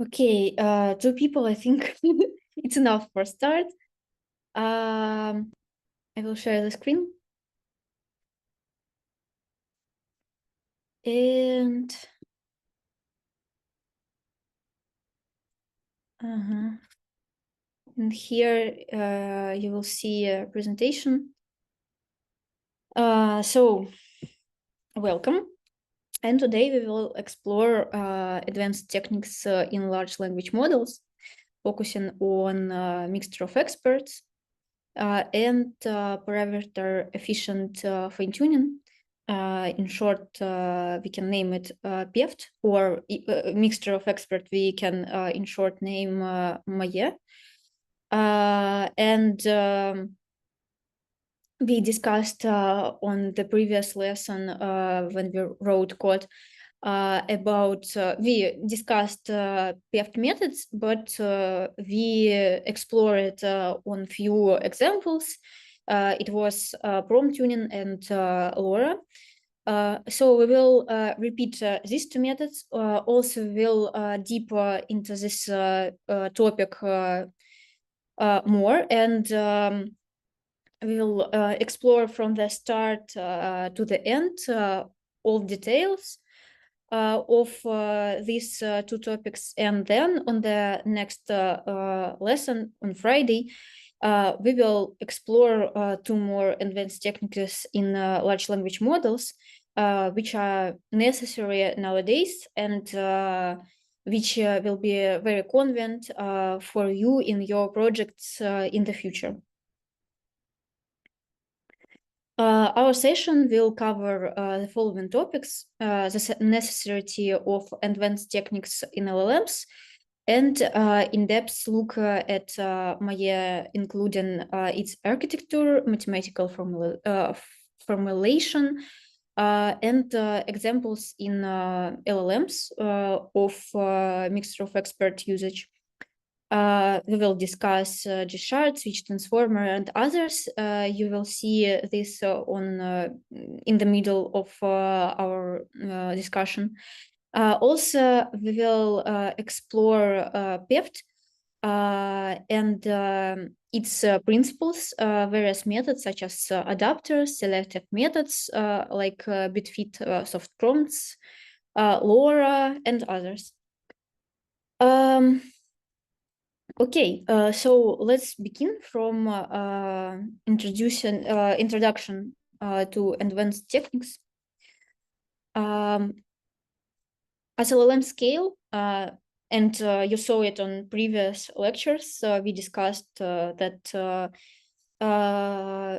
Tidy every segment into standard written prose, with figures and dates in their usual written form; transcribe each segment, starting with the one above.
Okay, two people, I think it's enough for start. I will share the screen. And and here you will see a presentation. So welcome. And today we will explore advanced techniques in large language models, focusing on mixture of experts and parameter efficient fine-tuning. In short, we can name it PEFT, or mixture of expert we can in short name Maye. And we discussed on the previous lesson when we wrote code about we discussed PEFT methods, but we explored on few examples. It was prompt tuning and LoRa. So we will repeat these two methods. Also, we'll deeper into this topic more, and we will explore from the start to the end all details of these two topics. And then on the next lesson on Friday, we will explore two more advanced techniques in large language models, which are necessary nowadays and which will be very convenient for you in your projects in the future. Our session will cover the following topics: the necessity of advanced techniques in LLMs, and in-depth look at Maye, including its architecture, mathematical formulation, and examples in LLMs of mixture of expert usage. We will discuss G-shard, switch transformer, and others. You will see this in the middle of our discussion. Also, we will explore PEFT and its principles, various methods such as adapters, selective methods like bitfit soft prompts, LoRa, and others. Okay, so let's begin from introduction to advanced techniques. As LLM scale, and you saw it on previous lectures, we discussed that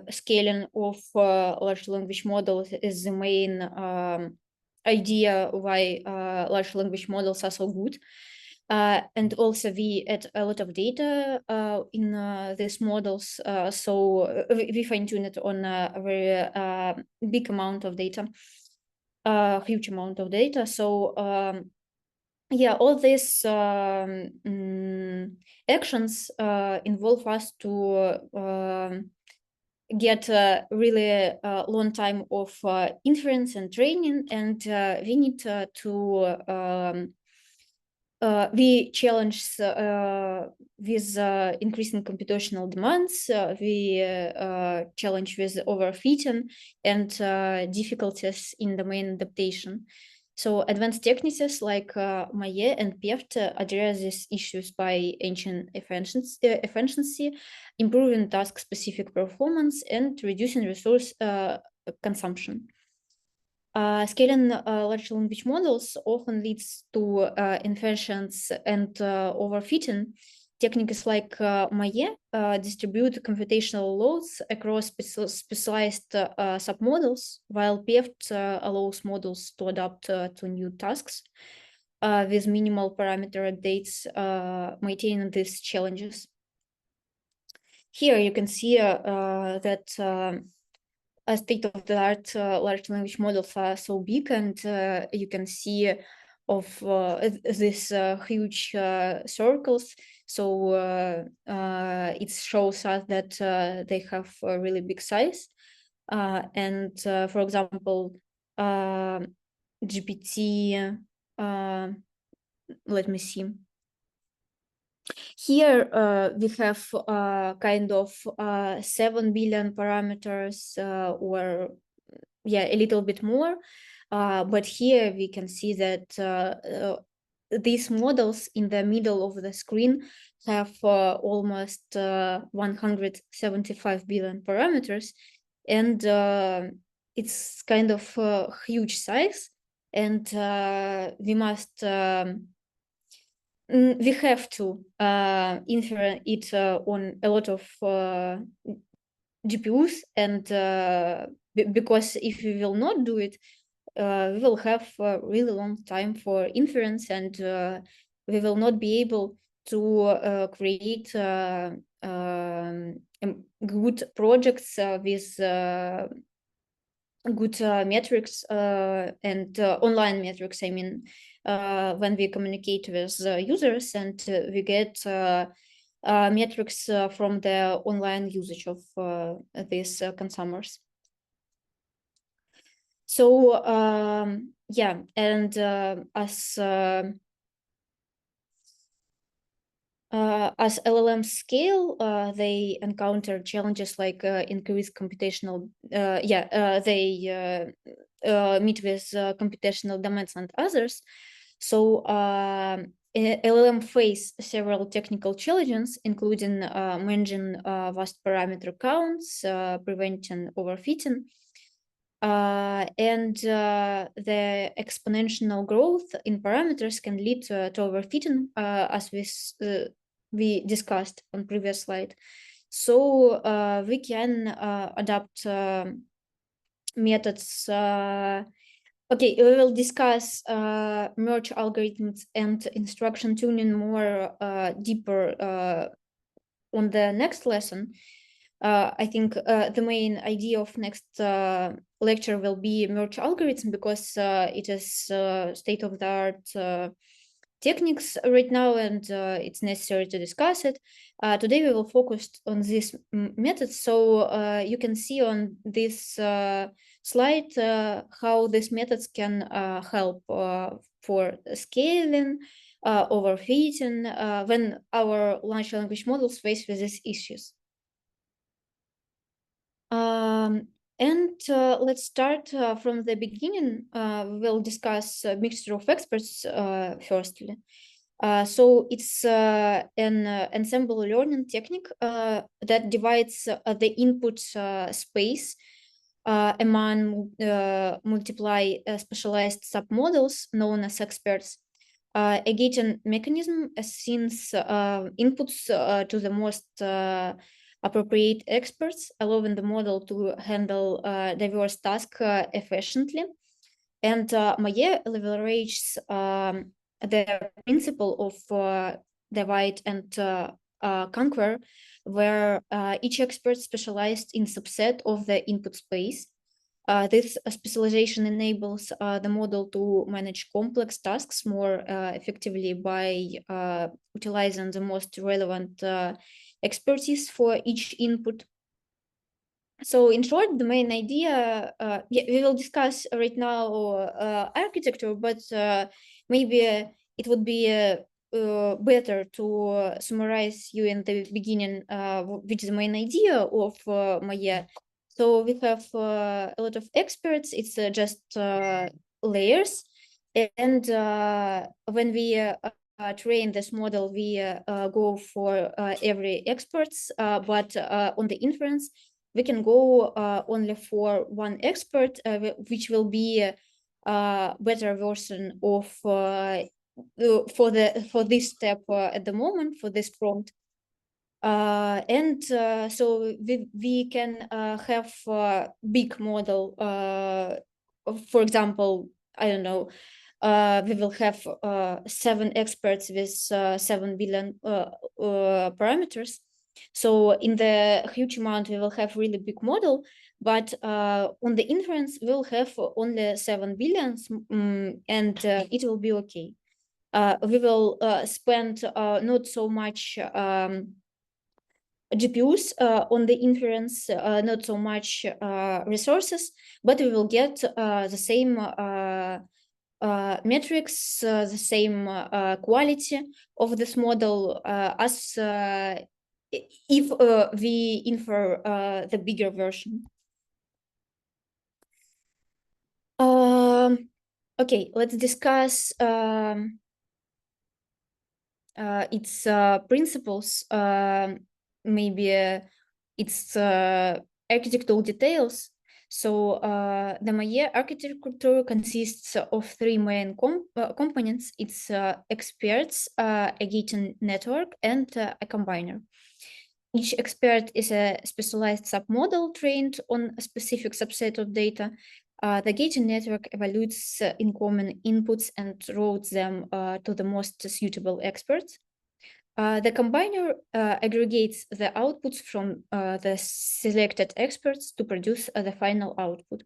scaling of large language models is the main idea why large language models are so good. And also we add a lot of data in these models, so we fine-tune it on a very big amount of data, huge amount of data. So yeah, all these actions involve us to get a really long time of inference and training, and we need to we challenge with increasing computational demands. We challenge with overfitting and difficulties in domain adaptation. So advanced techniques like Maye and PEFT address these issues by enhancing efficiency, improving task-specific performance, and reducing resource consumption. Scaling large language models often leads to inference and overfitting. Techniques like Maye distribute computational loads across specialized submodels, while PEFT allows models to adapt to new tasks with minimal parameter updates, maintaining these challenges. Here you can see that state-of-the-art large language models are so big, and you can see of these huge circles. So it shows us that they have a really big size. And for example, GPT, let me see. Here we have kind of 7 billion parameters, or yeah, a little bit more. But here we can see that these models in the middle of the screen have almost 175 billion parameters, and it's kind of a huge size, and we must we have to infer it on a lot of GPUs, and because if we will not do it, we will have a really long time for inference, and we will not be able to create good projects with good metrics and online metrics. I mean, when we communicate with users, and we get metrics from the online usage of these consumers. So yeah, and as LLMs scale, they encounter challenges like increased computational, they meet with computational demands and others. So LLM face several technical challenges, including managing vast parameter counts, preventing overfitting, and the exponential growth in parameters can lead to overfitting, as we discussed on previous slide. So we can adapt methods. Okay, we will discuss merge algorithms and instruction tuning more deeper on the next lesson. I think the main idea of next lecture will be merge algorithm, because it is state-of-the-art techniques right now, and it's necessary to discuss it. Today we will focus on this method, so you can see on this slide how these methods can help for scaling, overfitting, when our large language models face with these issues. And let's start from the beginning. We'll discuss a mixture of experts firstly. So it's an ensemble learning technique that divides the input space among multiply specialized submodels known as experts. A gating mechanism since inputs to the most appropriate experts, allowing the model to handle diverse tasks efficiently. And Maye leverages the principle of divide and conquer, where each expert specialized in subset of the input space. This specialization enables the model to manage complex tasks more effectively by utilizing the most relevant expertise for each input. So in short, the main idea, yeah, we will discuss right now architecture, but maybe it would be better to summarize you in the beginning, which is the main idea of Maya. So we have a lot of experts. It's just layers, and when we train this model, we go for every experts, but on the inference, we can go only for one expert, which will be a better version of for this step at the moment, for this prompt. And so we can have a big model. For example, I don't know, we will have 7 experts with 7 billion parameters. So in the huge amount, we will have really big model, but on the inference, we'll have only 7 billions, and it will be okay. We will spend not so much GPUs on the inference, not so much resources, but we will get the same metrics, the same quality of this model as if we infer the bigger version. Okay, let's discuss its principles, maybe its architectural details. So the Maya architecture consists of three main components. It's experts, a gating network, and a combiner. Each expert is a specialized submodel trained on a specific subset of data. The gating network evaluates incoming inputs and routes them to the most suitable experts. The combiner aggregates the outputs from the selected experts to produce the final output.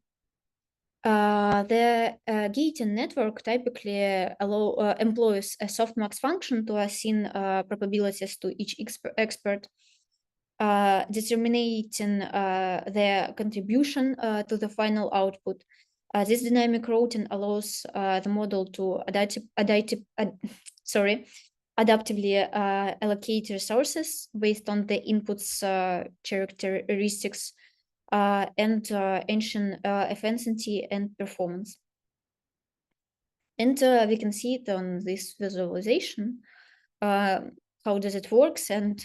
The gating network typically employs a softmax function to assign probabilities to each expert, determining their contribution to the final output. This dynamic routing allows the model to adaptively allocate resources based on the input's characteristics and ensure efficiency and performance. And we can see it on this visualization, how does it works. And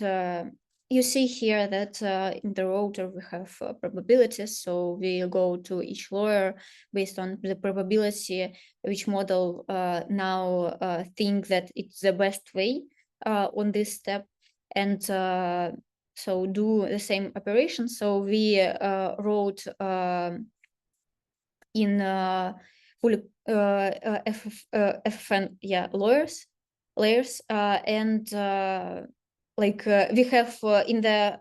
you see here that in the router we have probabilities. So we go to each layer based on the probability, which model now think that it's the best way on this step. And so do the same operation. So we wrote in fully FFN layers and like we have in the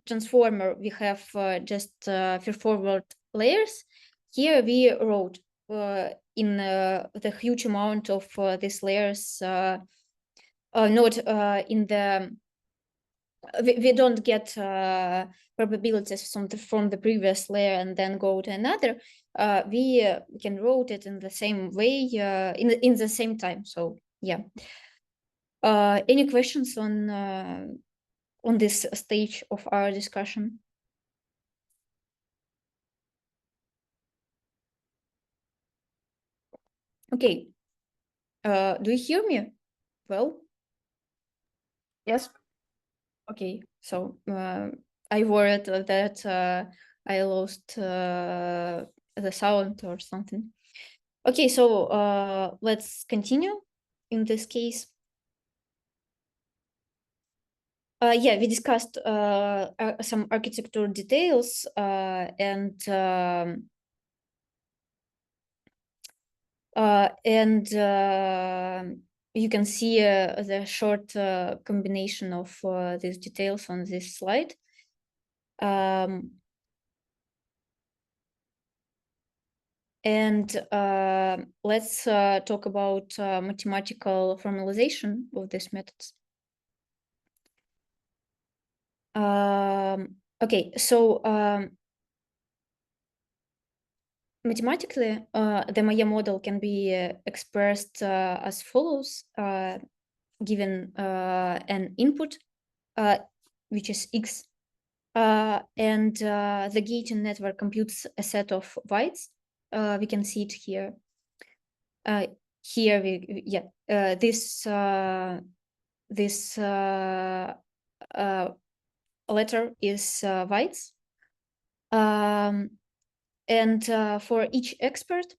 transformer we have just feed-forward layers. Here we wrote in the huge amount of these layers, not in the we don't get probabilities from the previous layer and then go to another. We can wrote it in the same way in the same time. So yeah. Any questions on this stage of our discussion? Okay. Do you hear me well? Yes. Okay. So I worried that I lost the sound or something. Okay, so let's continue in this case. Yeah, we discussed some architectural details and you can see the short combination of these details on this slide. And let's talk about mathematical formalization of these methods. Okay, so mathematically, the Maya model can be expressed as follows, given an input, which is X, and the gating network computes a set of weights. We can see it here. Here this letter is weights. And for each expert,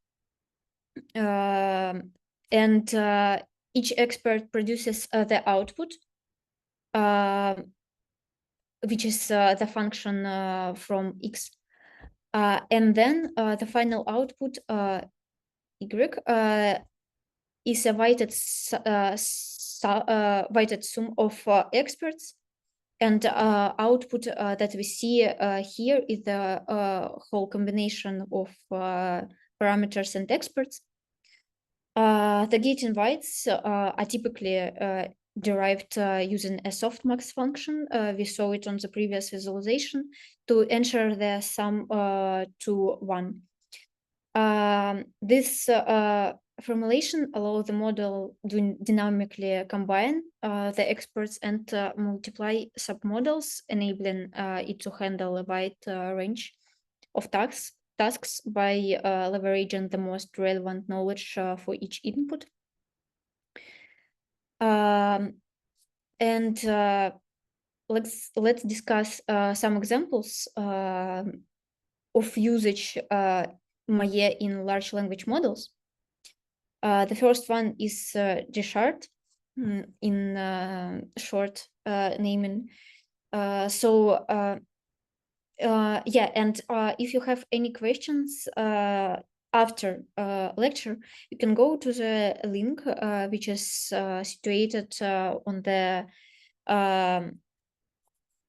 each expert produces the output, which is the function from X. And then the final output, Y, is a weighted sum of experts. And output that we see here is the whole combination of parameters and experts. The gating weights are typically derived using a softmax function. We saw it on the previous visualization to ensure the sum to 1. This formulation allows the model to dynamically combine the experts and multiply submodels, enabling it to handle a wide range of tasks by leveraging the most relevant knowledge for each input. And let's discuss some examples of usage MAE in large language models. The first one is G-short in short naming. Yeah, and if you have any questions after lecture, you can go to the link which is situated on the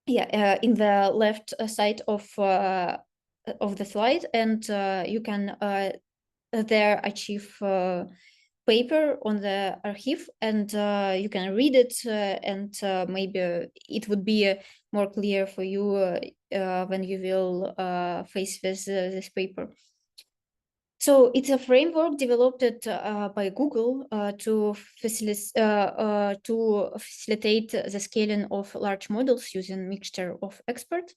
in the left side of the slide, and you can there achieve paper on the archive, and you can read it, and maybe it would be more clear for you when you will face with this paper. So it's a framework developed by Google to facilitate the scaling of large models using mixture of expert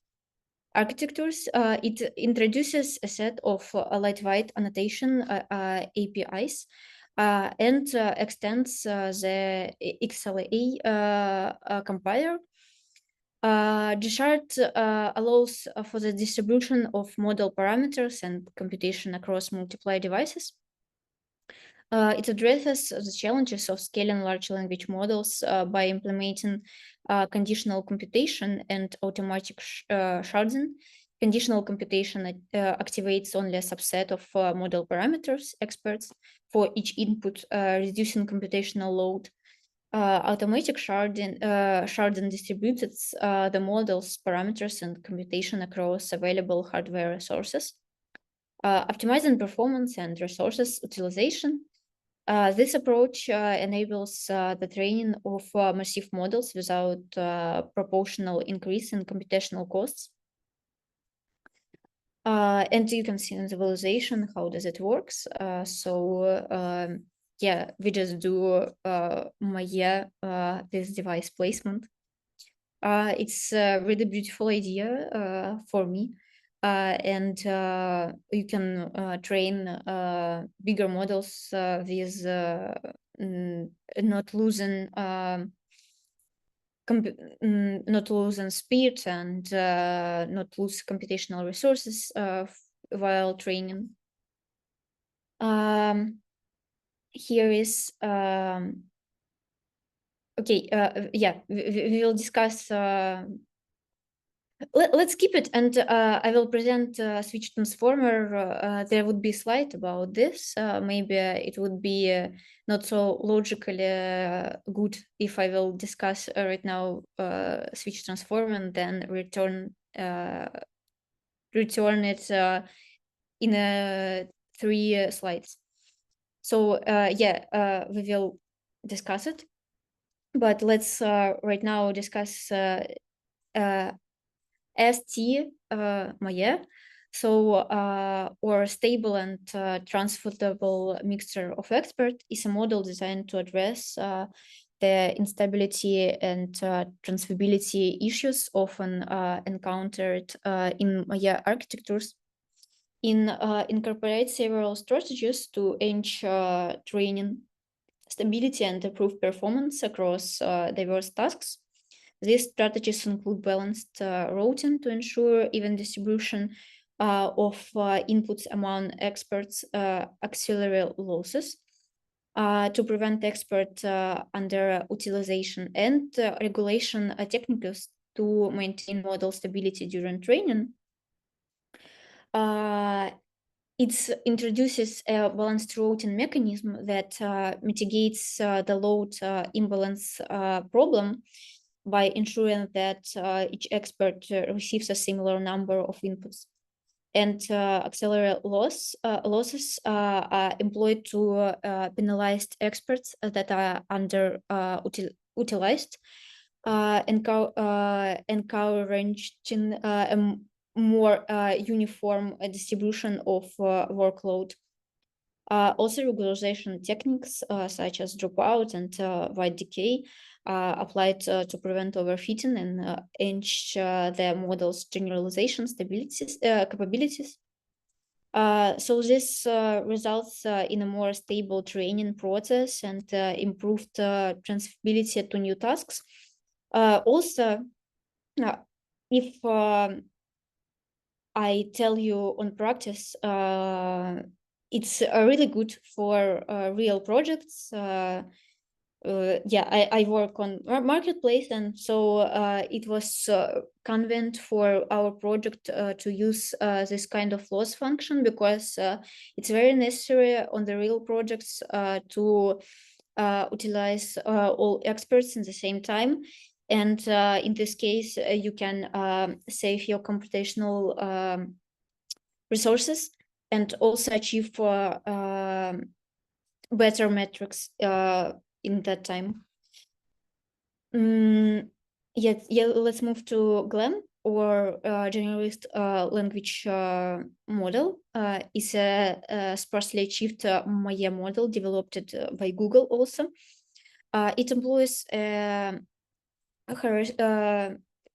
architectures. It introduces a set of lightweight annotation APIs and extends the XLA compiler. G-short allows for the distribution of model parameters and computation across multiple devices. It addresses the challenges of scaling large language models by implementing conditional computation and automatic sharding. Conditional computation activates only a subset of model parameters experts for each input, reducing computational load. Automatic sharding distributes the model's parameters and computation across available hardware resources, optimizing performance and resources utilization. This approach enables the training of massive models without proportional increase in computational costs. And you can see in the visualization how does it works. Yeah, we just do this device placement. It's a really beautiful idea for me. And you can train bigger models with not losing speed and not lose computational resources while training. Here is okay. Yeah, we will discuss. Let's keep it, and I will present switch transformer. There would be a slide about this. Maybe it would be not so logically good if I will discuss right now switch transformer and then return it in 3 slides. So yeah, we will discuss it, but let's right now discuss ST MAE, so or stable and transferable mixture of expert is a model designed to address the instability and transferability issues often encountered in MAE architectures. Incorporate several strategies to enhance training stability and improve performance across diverse tasks. These strategies include balanced routing to ensure even distribution of inputs among experts, auxiliary losses to prevent expert underutilization, and regulation techniques to maintain model stability during training. It introduces a balanced routing mechanism that mitigates the load imbalance problem by ensuring that each expert receives a similar number of inputs. And auxiliary losses are employed to penalize experts that are underutilized, encouraging more uniform distribution of workload. Also, regularization techniques such as dropout and white decay applied to prevent overfitting and enhance the model's generalization capabilities. So this results in a more stable training process and improved transferability to new tasks. Also, if I tell you on practice, it's really good for real projects. Yeah, I work on marketplace, and so it was convenient for our project to use this kind of loss function, because it's very necessary on the real projects to utilize all experts in the same time. And in this case, you can save your computational resources and also achieve better metrics in that time. Yeah, let's move to GLAM, or generalist language model. It's a sparsely achieved Maya model developed by Google also. It employs a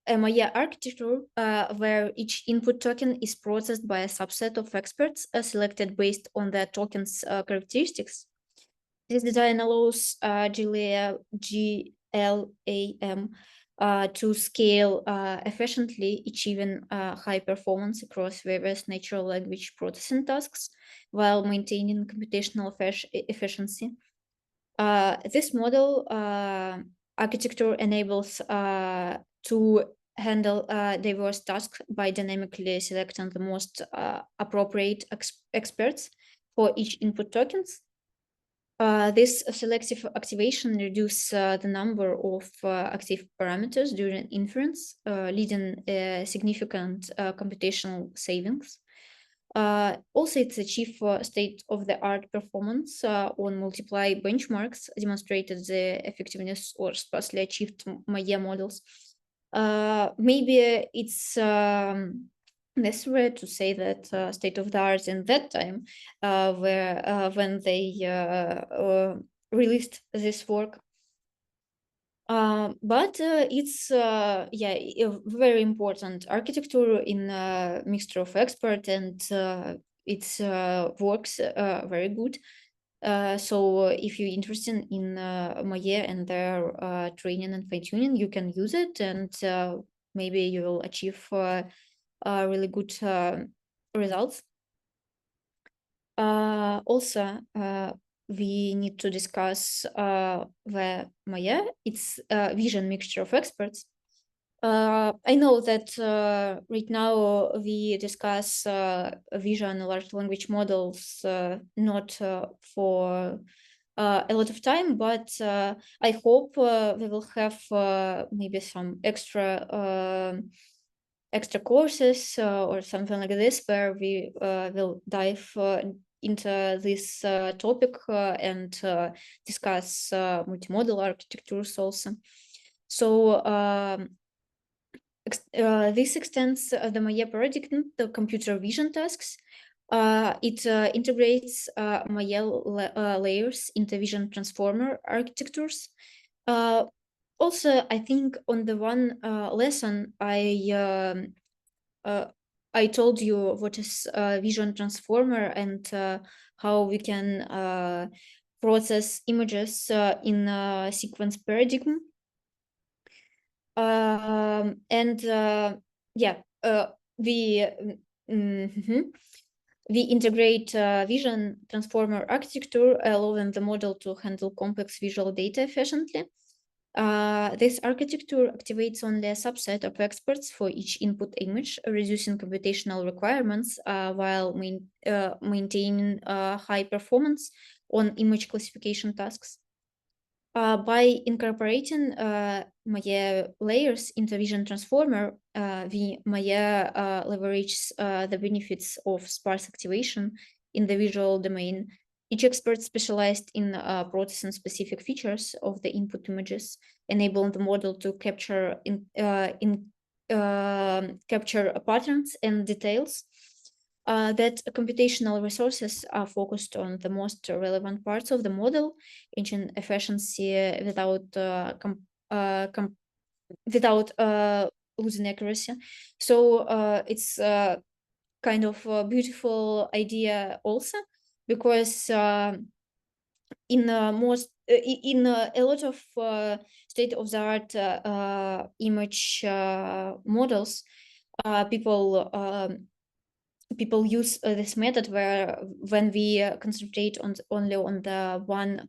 Maya architecture where each input token is processed by a subset of experts selected based on the token's characteristics. This design allows GLAM to scale efficiently, achieving high performance across various natural language processing tasks while maintaining computational efficiency. This model architecture enables to handle diverse tasks by dynamically selecting the most appropriate experts for each input tokens. This selective activation reduces the number of active parameters during inference, leading significant computational savings. Also, it's achieved state-of-the-art performance on multiple benchmarks, demonstrated the effectiveness or sparsely achieved Maya models. Maybe it's necessary to say that state-of-the-art in that time, when they released this work. But it's yeah, a very important architecture in a mixture of expert, and it works very good. So if you're interested in Maya and their training and fine-tuning, you can use it, and maybe you will achieve really good results. Also, we need to discuss the Maya. It's a vision mixture of experts. I know that right now we discuss vision large language models not for a lot of time, but I hope we will have maybe some extra courses or something like this, where we will dive into this topic and discuss multimodal architectures also. So this extends the Maya paradigm to computer vision tasks. It integrates Maya layers into vision transformer architectures. Also, I think on the one lesson I told you what is vision transformer and how we can process images in a sequence paradigm. And yeah, we integrate vision transformer architecture, allowing the model to handle complex visual data efficiently. This architecture activates only a subset of experts for each input image, reducing computational requirements while maintaining high performance on image classification tasks. By incorporating Maya layers into Vision Transformer, Maya leverages the benefits of sparse activation in the visual domain. Each expert specialized in processing specific features of the input images, enabling the model to capture capture patterns and details, that computational resources are focused on the most relevant parts of the model, ensuring efficiency without losing accuracy. So it's kind of a beautiful idea also, because in a lot of state-of-the-art image models, people use this method where when we concentrate only on the one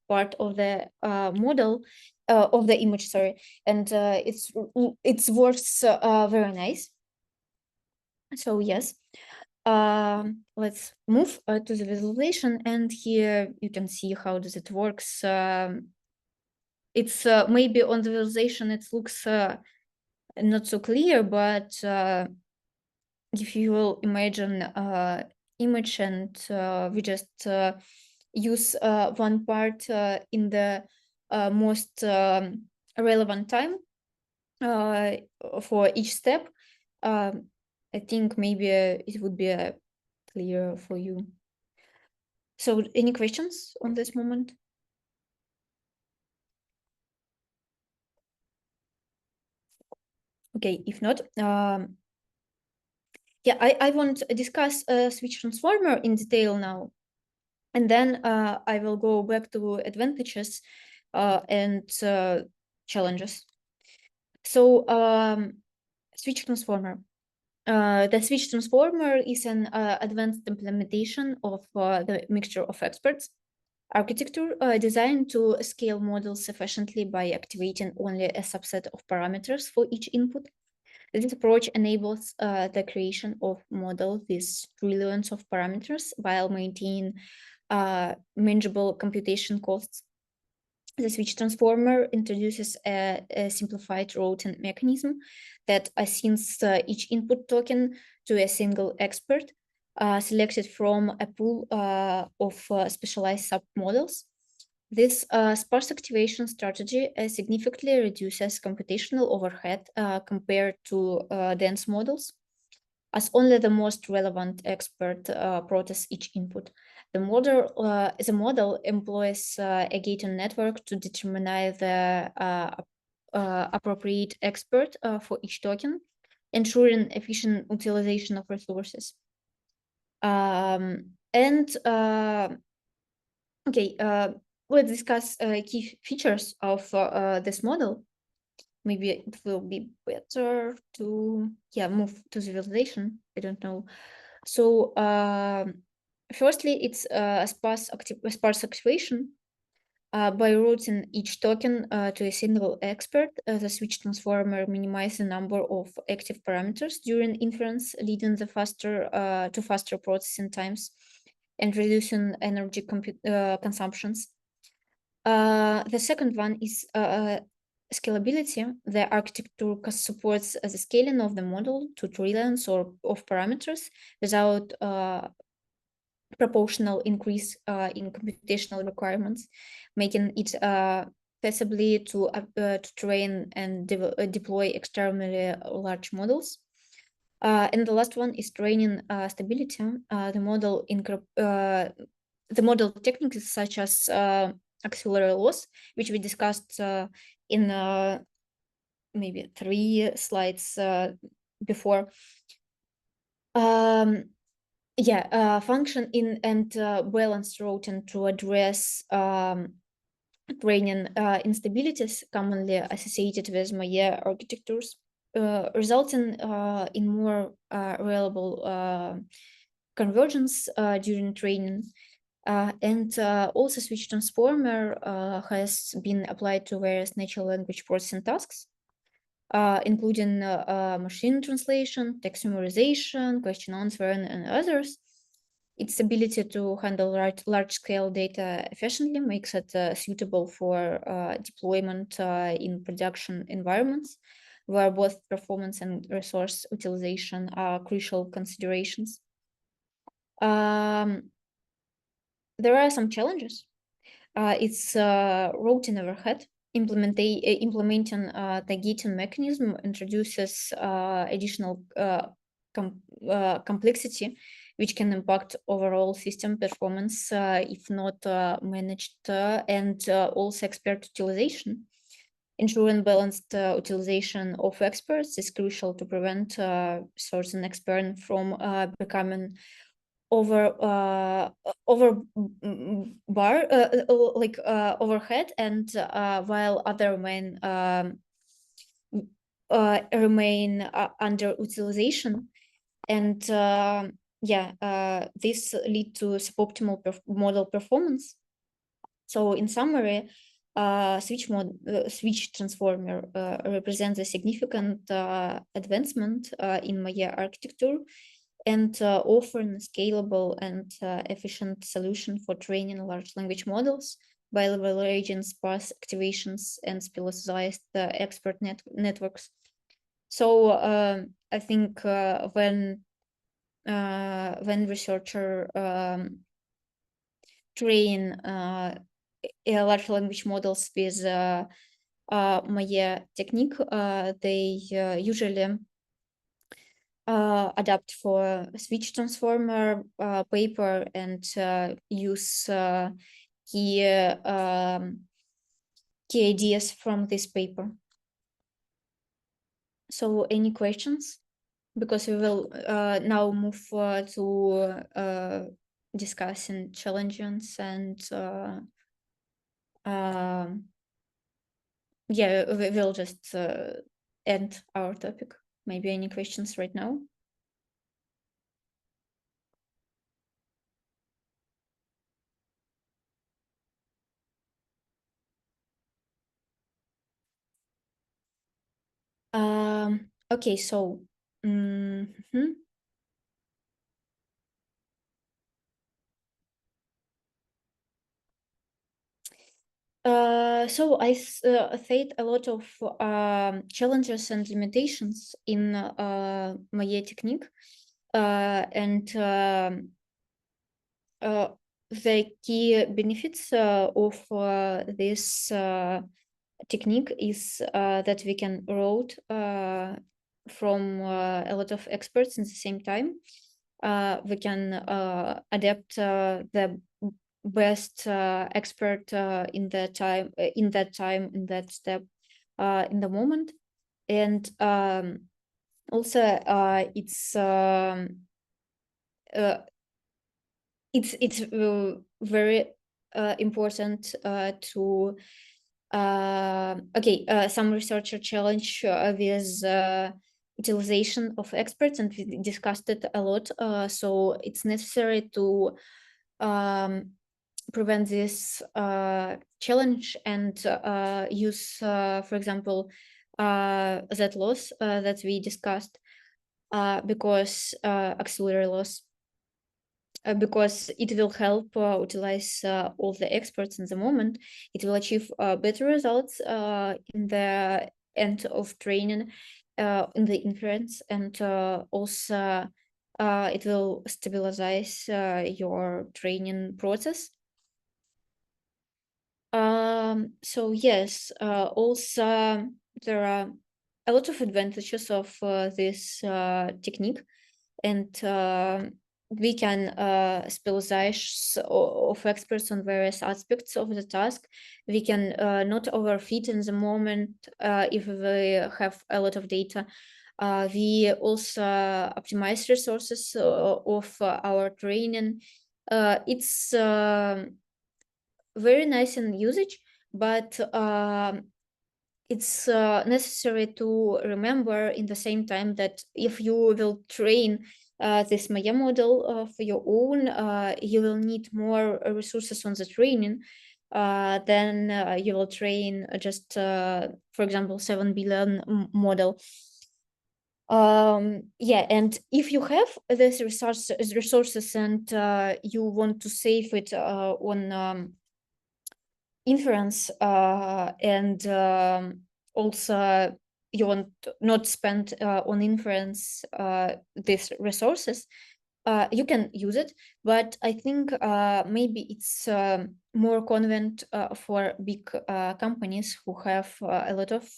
part of the model of the image, sorry, and it works very nice. So yes, let's move to the visualization, and here you can see how does it works. It's maybe on the visualization it looks not so clear, but if you will imagine image and we just use one part in the most relevant time for each step, I think maybe it would be clear for you. So any questions on this moment? Okay, if not, yeah, I won't discuss switch transformer in detail now, and then I will go back to advantages and challenges. So switch transformer. The switch transformer is an advanced implementation of the mixture of experts architecture designed to scale models efficiently by activating only a subset of parameters for each input. This approach enables the creation of model with trillions of parameters while maintaining manageable computation costs. The switch transformer introduces a simplified routing mechanism that assigns each input token to a single expert selected from a pool of specialized submodels. This sparse activation strategy significantly reduces computational overhead compared to dense models, as only the most relevant expert process each input. The model employs a gated network to determine the appropriate expert for each token, ensuring efficient utilization of resources. Okay, let's discuss key features of this model. Maybe it will be better to move to the visualization. I don't know. So firstly, it's a sparse activation. By routing each token to a single expert, the switch transformer minimizes the number of active parameters during inference, leading to faster processing times and reducing energy consumptions. The second one is scalability. The architecture supports the scaling of the model to trillions of parameters without proportional increase in computational requirements, making it feasibly to train and deploy extremely large models. And the last one is training stability. The model techniques such as auxiliary loss, which we discussed in maybe 3 slides before, function in and balanced routing to address training instabilities commonly associated with Maya architectures, resulting in more reliable convergence during training. And also switch transformer has been applied to various natural language processing tasks, including machine translation, text summarization, question answering, and others. Its ability to handle large-scale data efficiently makes it suitable for deployment in production environments, where both performance and resource utilization are crucial considerations. There are some challenges. It's routing overhead. implementing the gating mechanism introduces additional complexity, which can impact overall system performance if not managed, and also expert utilization. Ensuring balanced utilization of experts is crucial to prevent certain experts from becoming overhead and while other remain under utilization, and this lead to suboptimal model performance. So in summary, switch transformer represents a significant advancement in Maya architecture and offering a scalable and efficient solution for training large language models by leveraging sparse activations and specialized expert networks. So I think when researcher train large language models with Maya technique, they usually adapt for switch transformer paper and use key ideas from this paper. So any questions? Because we will now move to discussing challenges and yeah, we will just end our topic. Maybe any questions right now? Okay, so so I faced a lot of challenges and limitations in Maya technique, and the key benefits of this technique is that we can route from a lot of experts at the same time. We can adapt the best expert in that time, in that step, in the moment, and also it's very important to some researcher challenge with utilization of experts, and we discussed it a lot. So it's necessary to prevent this challenge and use, for example, that loss that we discussed, because auxiliary loss, because it will help utilize all the experts in the moment. It will achieve better results in the end of training, in the inference, and also it will stabilize your training process. So yes, also there are a lot of advantages of this technique, and we can specialize of experts on various aspects of the task. We can not overfit in the moment if we have a lot of data. We also optimize resources of our training. It's very nice in usage, but it's necessary to remember in the same time that if you will train this Maya model for your own, you will need more resources on the training than you will train just, for example, 7 billion model. Yeah, and if you have this resources and you want to save it on inference, and also you want not spend on inference these resources, you can use it, but I think maybe it's more convenient for big companies who have a lot of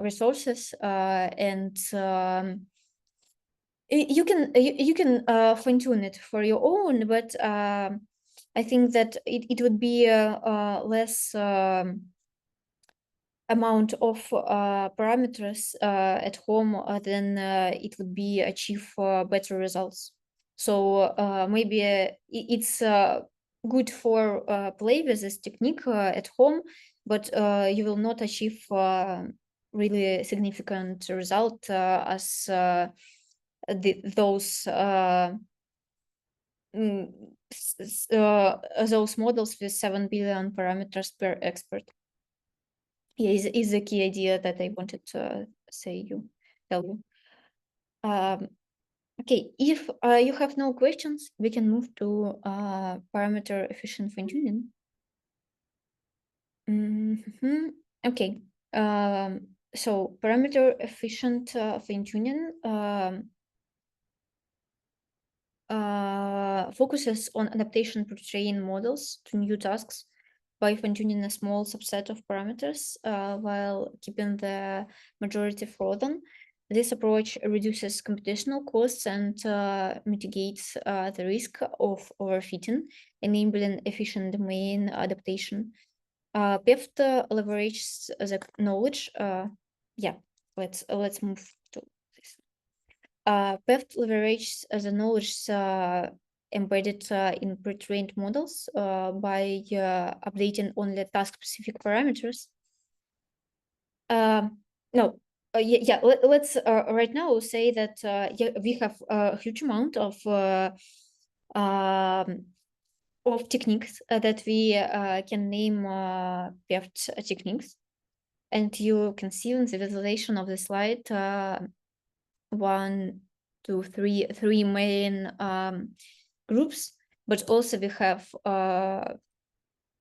resources, and you can fine tune it for your own, but I think that it would be less amount of parameters at home, then it would be achieve better results. So maybe it's good for play with this technique at home, but you will not achieve really significant result as those those models with 7 billion parameters per expert. Yeah, is the key idea that I wanted to tell you. Okay, if you have no questions, we can move to parameter efficient fine tuning. Okay, so parameter efficient fine tuning focuses on adaptation to train models to new tasks by fine-tuning a small subset of parameters while keeping the majority frozen. This approach reduces computational costs and mitigates the risk of overfitting, enabling efficient domain adaptation. PEFT leverages the knowledge. Yeah, let's move to this. PEFT leverages the knowledge embedded in pre-trained models by updating only task-specific parameters. No, let's right now say that we have a huge amount of techniques that we can name PEFT techniques, and you can see in the visualization of the slide 1, 2, 3 main groups, but also we have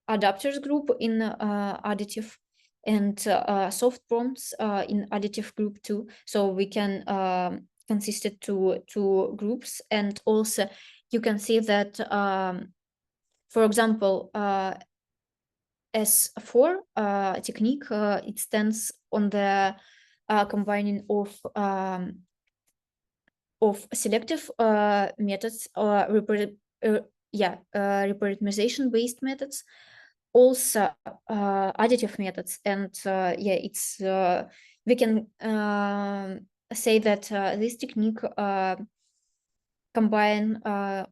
adapters group in additive and soft prompts in additive group too. So we can consist it to two groups, and also you can see that for example S4 technique, it stands on the combining of selective methods or reprogramization based methods, also additive methods, and it's we can say that this technique combine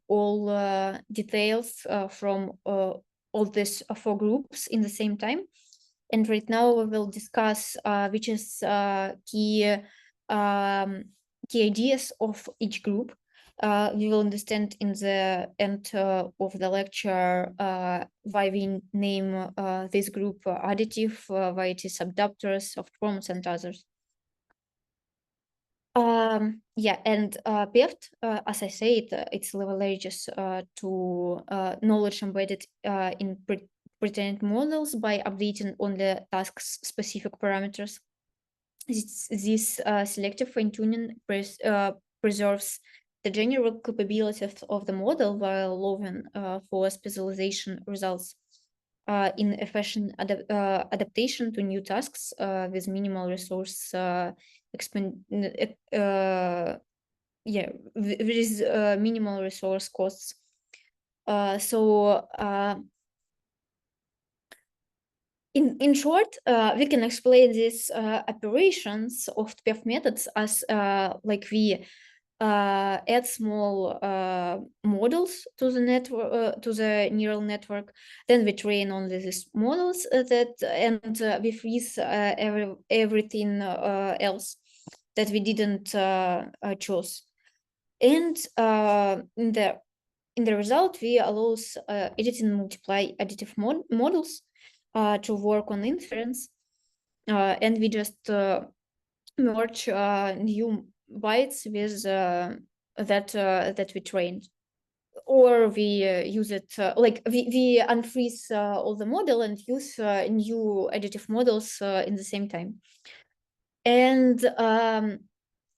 all details from all these four groups in the same time. And right now we will discuss which is key ideas of each group. We will understand in the end of the lecture why we name this group additive, why it is adapters, soft prompts, and others. And PEFT, as I said, it's leverages to knowledge embedded in pre-trained models by updating only task-specific parameters. This selective fine-tuning preserves the general capabilities of the model while allowing for specialization results in efficient adaptation to new tasks with minimal resource with minimal resource costs. In short, we can explain these operations of PEF methods as like we add small models to the network, to the neural network. Then we train on these models and we freeze everything else that we didn't choose. And in the result, we allows editing and multiply additive models to work on inference, and we just merge new bytes with that we trained, or we use it like we unfreeze all the model and use new additive models in the same time. And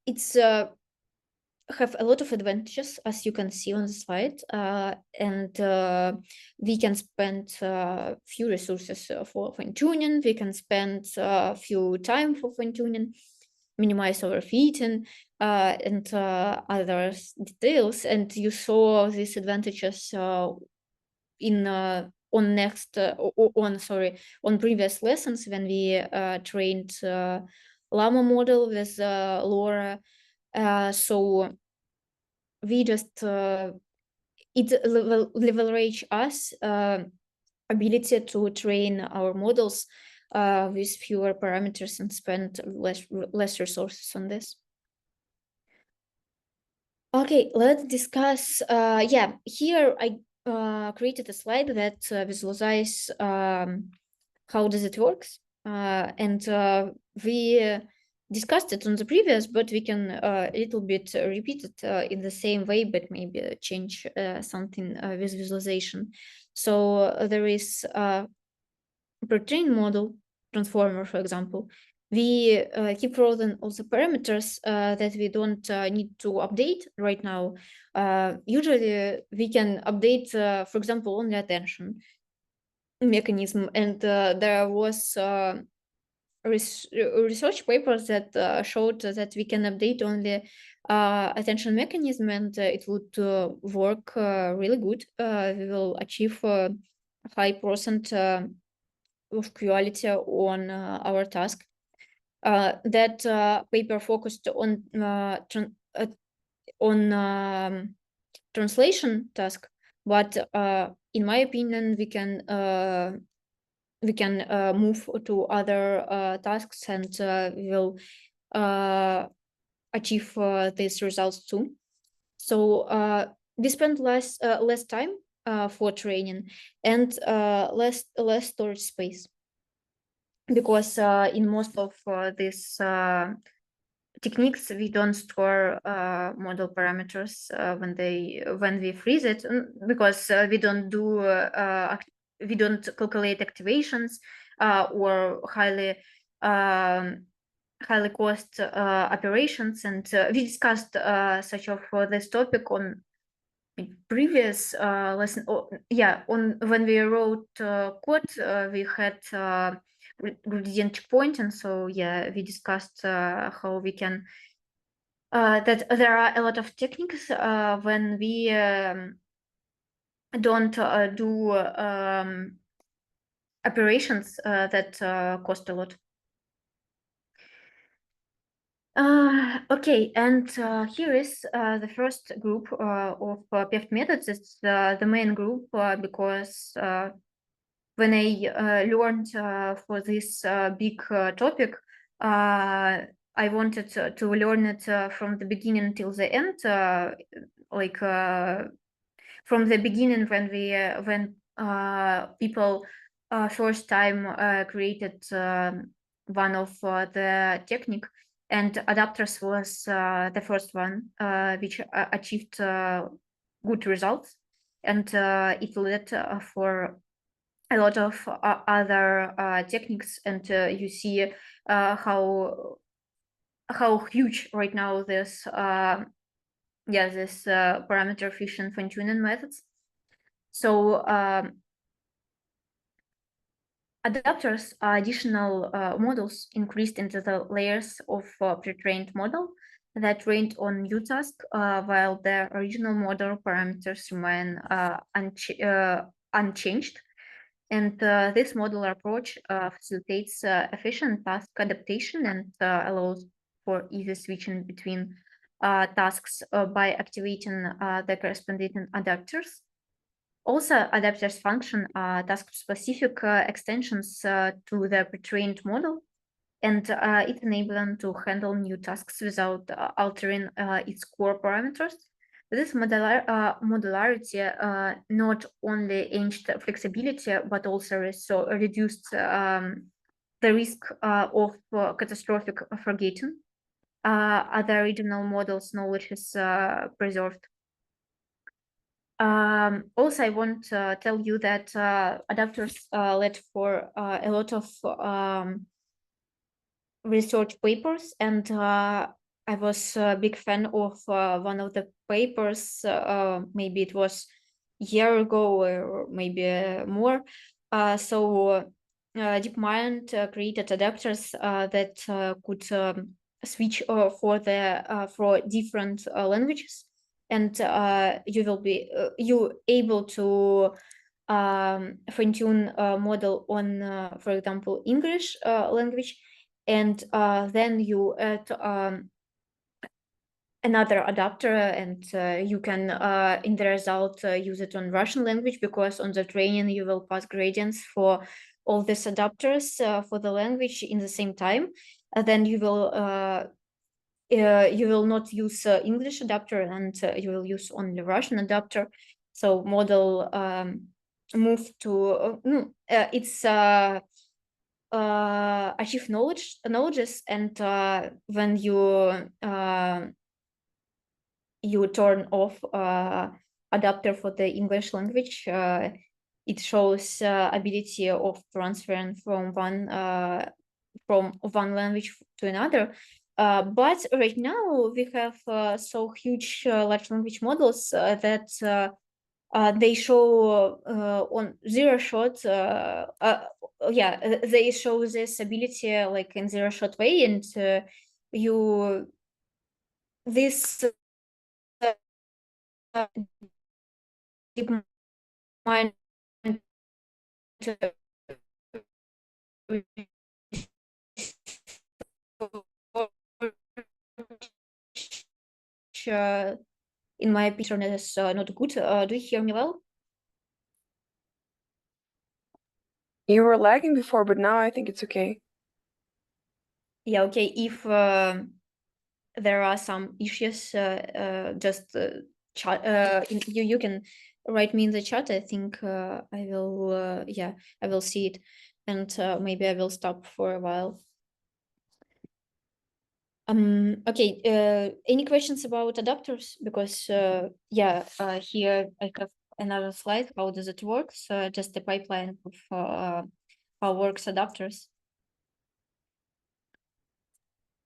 it's have a lot of advantages, as you can see on the slide, and we can spend few resources for fine-tuning. We can spend few time for fine-tuning, minimize overfitting, and other details. And you saw these advantages in on previous lessons when we trained llama model with LoRa. So we just it leverage us ability to train our models with fewer parameters and spend less resources on this. Okay, let's discuss. Yeah, here I created a slide that visualizes how does it works, and we discussed it on the previous, but we can a little bit repeat it in the same way, but maybe change something with visualization. So there is a pre-trained model transformer, for example. We keep frozen all the parameters that we don't need to update right now. Usually we can update, for example, only attention mechanism, and there was research papers that showed that we can update only attention mechanism, and it would work really good. We will achieve a high percent of quality on our task. That paper focused on translation task, but in my opinion, we can move to other tasks, and we will achieve these results too. So we spend less time for training and less storage space, because in most of these techniques we don't store model parameters when we freeze it, because we don't calculate activations or highly cost operations, and we discussed such of this topic on previous lesson. On when we wrote code, we had gradient checkpoint, and so we discussed how we can that there are a lot of techniques when we don't do operations that cost a lot. Okay, and here is the first group of PEFT methods. It's the main group because when I learned for this big topic, I wanted to learn it from the beginning till the end, from the beginning when people first time created one of the technique, and adapters was the first one which achieved good results, and it led for a lot of other techniques, and you see how huge right now this parameter efficient fine-tuning methods. So adapters are additional models increased into the layers of pre-trained model that trained on new task, while the original model parameters remain unchanged. And this modular approach facilitates efficient task adaptation and allows for easy switching between tasks by activating the corresponding adapters. Also, adapters function task-specific extensions to the pre-trained model, and it enables them to handle new tasks without altering its core parameters. This modularity not only enhanced flexibility, but also reduced the risk of catastrophic forgetting. Other regional models' knowledge is preserved. Also, I want to tell you that adapters led for a lot of research papers, and I was a big fan of one of the papers, maybe it was a year ago or maybe more. So DeepMind created adapters that could switch for different languages, and you will be you able to fine-tune a model on, for example, English language, and then you add another adapter, and you can in the result use it on Russian language, because on the training you will pass gradients for all these adapters for the language in the same time. Then you will not use English adapter, and you will use only Russian adapter. So model move to it's achieve knowledges, and when you turn off adapter for the English language, it shows ability of transferring from one language to another. But right now we have so huge large language models that they show on zero shot. They show this ability like in zero shot way, and you this deep mind in my opinion is not good. Do you hear me well? You were lagging before, but now I think it's okay. Yeah, okay. If there are some issues, just chat. You can write me in the chat. I think I will. I will see it, and maybe I will stop for a while. Okay. Any questions about adapters? Because here I have another slide. How does it work? So just the pipeline of how works adapters.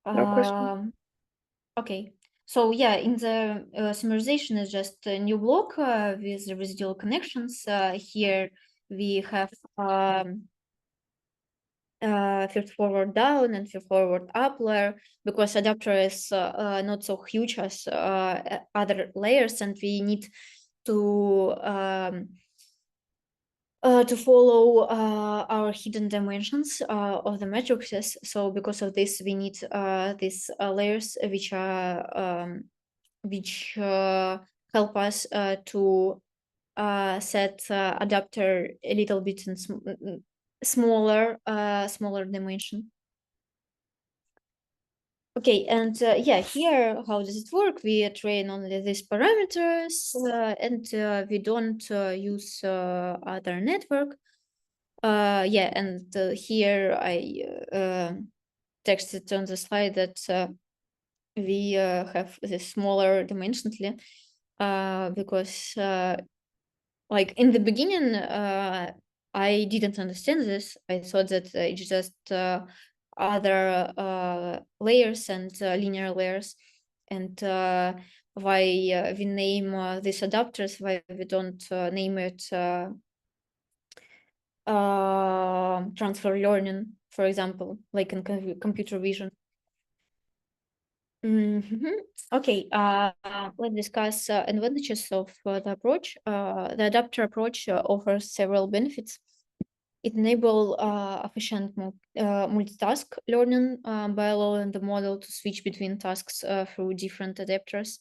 No question. Okay. So yeah, in the summarization is just a new block with the residual connections. Here we have feed forward down and feed forward up layer, because adapter is not so huge as other layers, and we need to follow our hidden dimensions of the matrices. So because of this, we need these layers which are which help us to set adapter a little bit in smaller dimension. Okay, and here, how does it work? We train only these parameters, and we don't use other network. And here I texted on the slide that we have this smaller dimensionally, because like in the beginning, I didn't understand this. I thought that it's just other layers and linear layers, and why we name these adapters, why we don't name it transfer learning, for example, like in computer vision. Okay, let's discuss advantages of the approach. The adapter approach offers several benefits. It enables efficient multitask learning by allowing the model to switch between tasks through different adapters,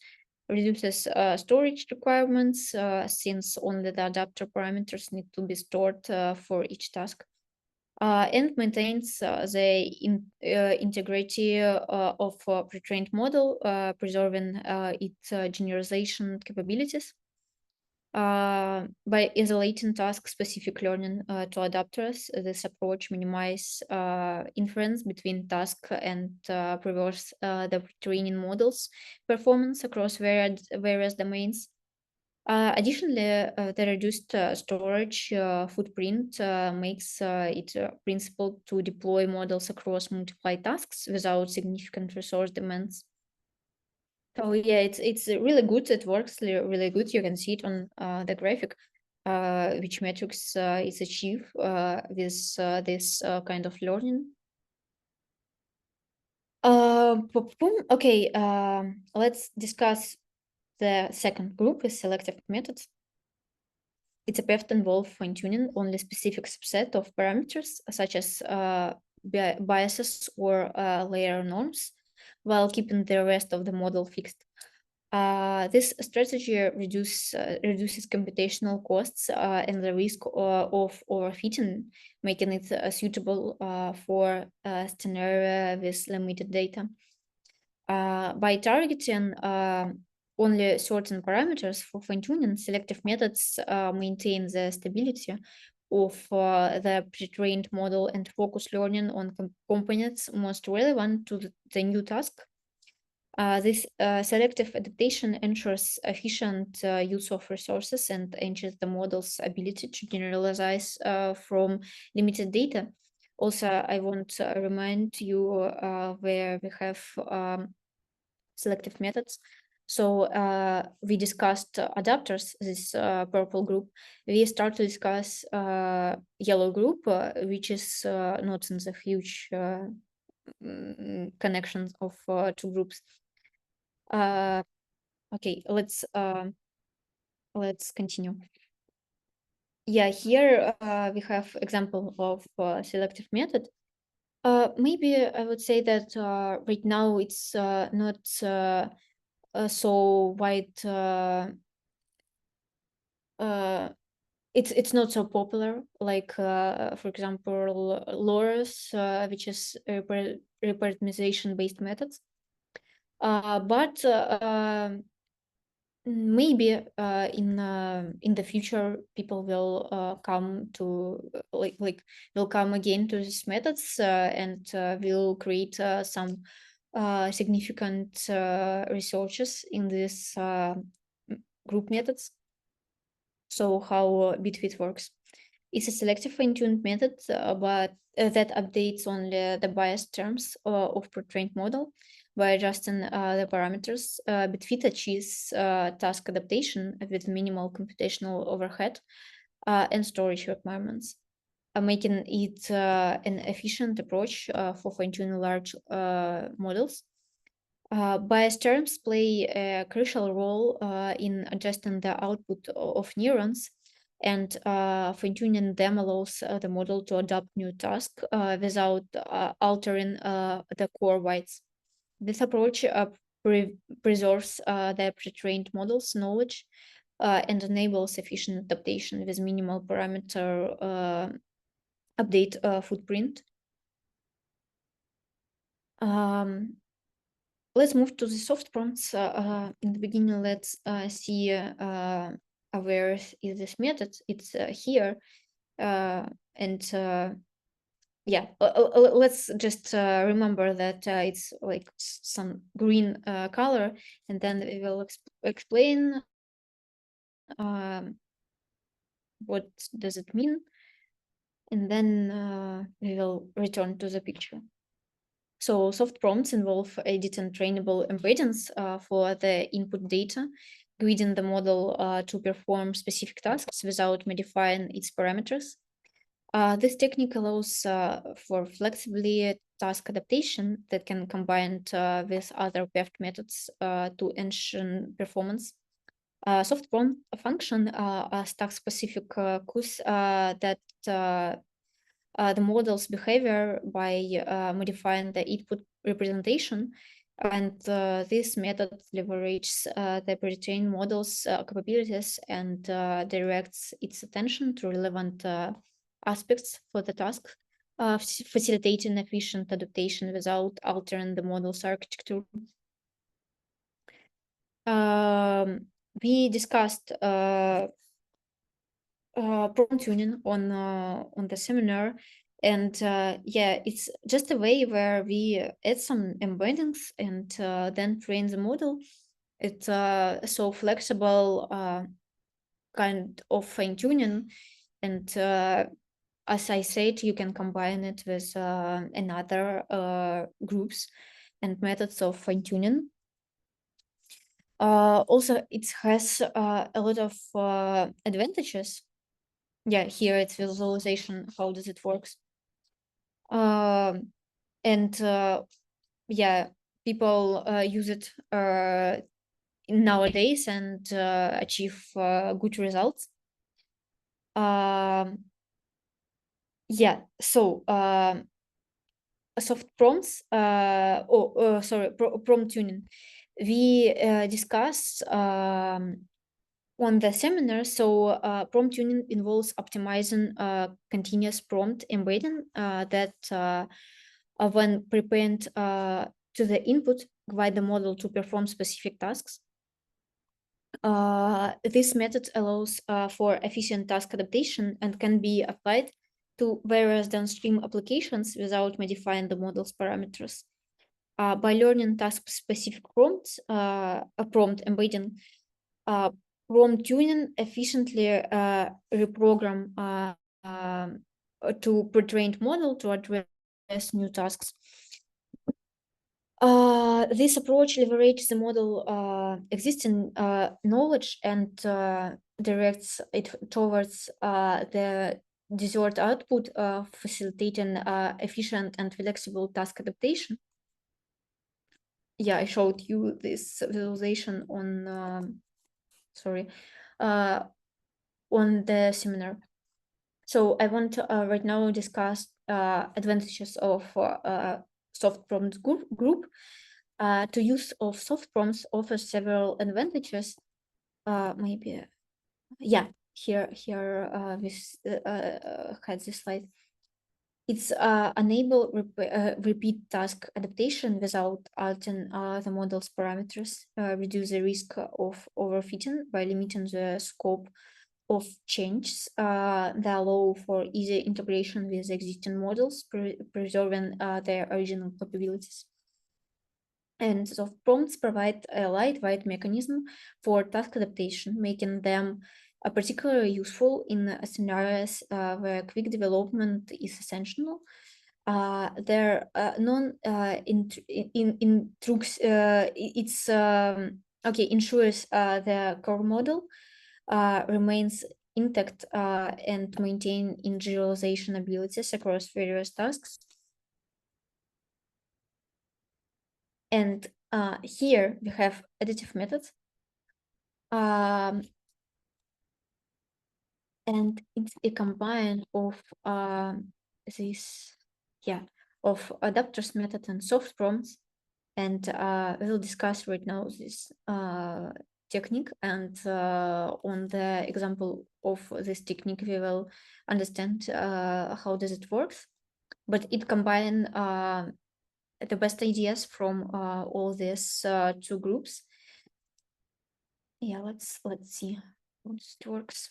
reduces storage requirements since only the adapter parameters need to be stored for each task, and maintains the integrity of pre-trained model, preserving its generalization capabilities. By isolating task-specific learning to adapters, this approach minimizes inference between task and preserves the training model's performance across various domains. Additionally, the reduced storage footprint makes it principle to deploy models across multiple tasks without significant resource demands. Oh yeah, it's really good. It works really good. You can see it on the graphic, which metrics is achieved with this kind of learning. Okay, let's discuss the second group with selective methods. It's a path involve fine-tuning only specific subset of parameters, such as biases or layer norms, while keeping the rest of the model fixed. This strategy reduces computational costs and the risk of overfitting, making it suitable for scenario with limited data. By targeting only certain parameters for fine-tuning, selective methods maintain the stability of the pre-trained model and focus learning on components most relevant to the new task. This selective adaptation ensures efficient use of resources and enhances the model's ability to generalize from limited data. Also, I want to remind you where we have selective methods. So we discussed adapters, this purple group. We start to discuss yellow group, which is not in the huge connections of two groups. Okay, let's continue. Yeah, here we have example of selective method. Maybe I would say that right now it's not so wide. It's not so popular. Like for example, LoRa's, which is repartimization based methods. But maybe in the future people will come to will come again to these methods and will create some significant researches in this group methods. So how bitfit works. It's a selective fine-tuned method, but that updates only the bias terms of pre-trained model by adjusting the parameters. Bitfit achieves task adaptation with minimal computational overhead and storage requirements, making it an efficient approach for fine-tuning large models. Bias terms play a crucial role in adjusting the output of neurons, and fine-tuning them allows the model to adapt new tasks without altering the core weights. This approach preserves the pre-trained model's knowledge and enables efficient adaptation with minimal parameter update footprint. Let's move to the soft prompts. In the beginning, let's see where is this method. It's here. And yeah, let's just remember that it's like some green color, and then we will explain what does it mean, and then we will return to the picture. So soft prompts involve editing trainable embeddings for the input data, guiding the model to perform specific tasks without modifying its parameters. This technique allows for flexibly task adaptation that can combine with other PEFT methods to ensure performance. Soft prompt function are stack-specific cues that the model's behavior by modifying the input representation, and this method leverages the pre-trained model's capabilities and directs its attention to relevant aspects for the task, facilitating efficient adaptation without altering the model's architecture. We discussed prompt tuning on the seminar, and yeah, it's just a way where we add some embeddings and then train the model. It's so flexible kind of fine-tuning, and as I said, you can combine it with another groups and methods of fine-tuning. Also, it has a lot of advantages. Yeah, here it's visualization. How does it works? And yeah, people use it nowadays and achieve good results. Yeah, so soft prompts, prompt tuning. We discussed on the seminar. So prompt tuning involves optimizing continuous prompt embedding that when prepared to the input, guide the model to perform specific tasks. This method allows for efficient task adaptation and can be applied to various downstream applications without modifying the model's parameters. By learning task-specific prompts, a prompt embedding, prompt tuning efficiently reprogram to pre-trained model to address new tasks. This approach leverages the model existing knowledge and directs it towards the desired output, facilitating efficient and flexible task adaptation. Yeah, I showed you this visualization on, on the seminar. So I want to right now discuss advantages of soft prompts group. To use of soft prompts offers several advantages. Maybe, yeah, here this had this slide. It's enable repeat task adaptation without altering the model's parameters, reduce the risk of overfitting by limiting the scope of changes that allow for easy integration with existing models, preserving their original capabilities. And soft prompts provide a lightweight mechanism for task adaptation, making them particularly useful in scenarios where quick development is essential. They're non ensures the core model remains intact and maintain generalization abilities across various tasks. And here we have additive methods. And it's a combine of this, of adapters method and soft prompts. And we'll discuss right now this technique. And on the example of this technique, we will understand how does it work. But it combines the best ideas from all these two groups. Yeah, let's see how it works.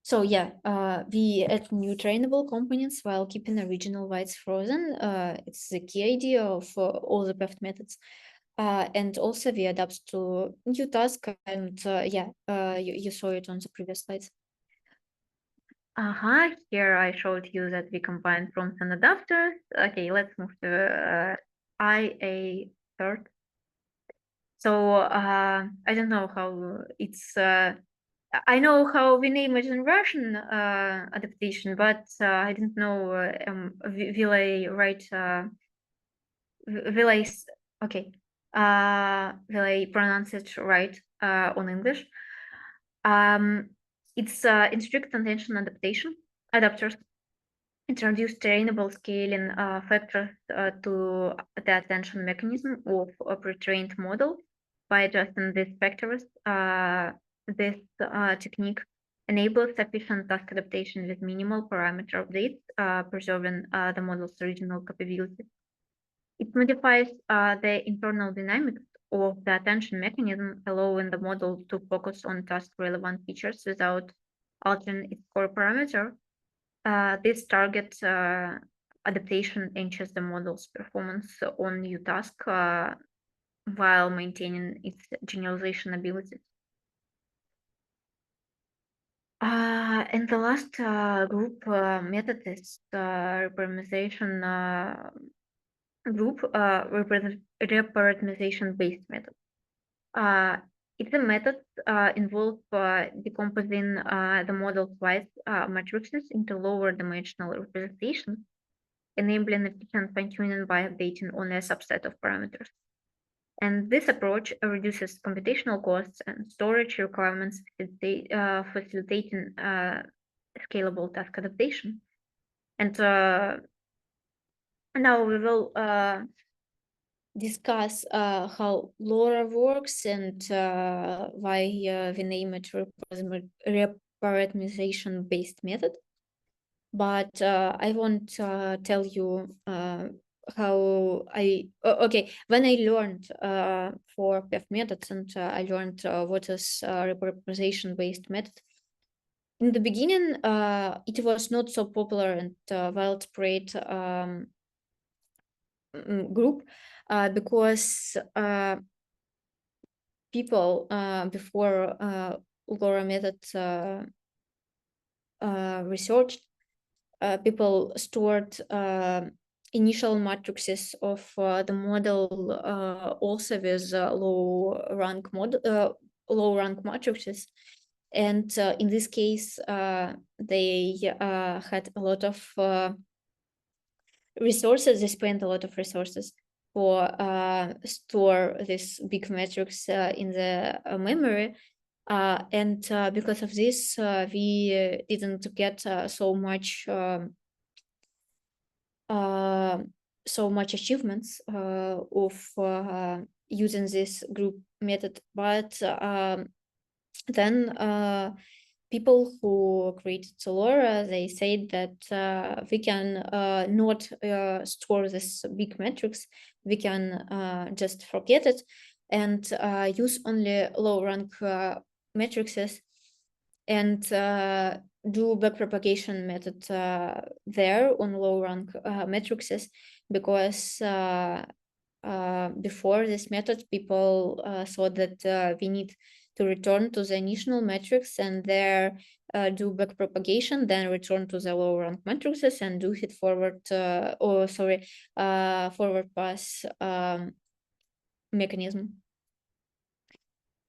So yeah, we add new trainable components while keeping original weights frozen. It's the key idea of all the PEFT methods. And also we adapt to new task, and you saw it on the previous slides. Here I showed you that we combine prompts and adapters. Okay, let's move to IA3. So I don't know how it's I know how we name it in Russian adaptation, but I didn't know will I write will I okay will I pronounce it right on English? It's in strict attention adaptation adapters introduce trainable scaling factors to the attention mechanism of a pre-trained model by adjusting these factors. This technique enables sufficient task adaptation with minimal parameter updates, preserving the model's original capabilities. It modifies the internal dynamics of the attention mechanism, allowing the model to focus on task-relevant features without altering its core parameter. This target adaptation enhances the model's performance on new task while maintaining its generalization abilities. And the last group method is reprogrammatization group reparatization-based method. It's a method involved decomposing the model's white matrices into lower dimensional representations, enabling efficient fine-tuning by updating only a subset of parameters. And this approach reduces computational costs and storage requirements, facilitating scalable task adaptation. And now we will discuss how LoRa works and why we name it reparameterization-based method. But I won't tell you how okay, when I learned for PEF methods and I learned what is reparameterization-based method, in the beginning, it was not so popular and widespread group because people before LoRa method researched, people stored initial matrices of the model also with low rank matrices. And in this case, they had a lot of resources. They spent a lot of resources for store this big matrix in the memory. And because of this, we didn't get so much achievements of using this group method. But then people who created LoRa, they said that we can not store this big matrix. We can just forget it and use only low rank matrices and do backpropagation method there on low rank matrices, because before this method, people thought that we need to return to the initial matrix and there do backpropagation, then return to the low rank matrices and do feed forward forward pass mechanism.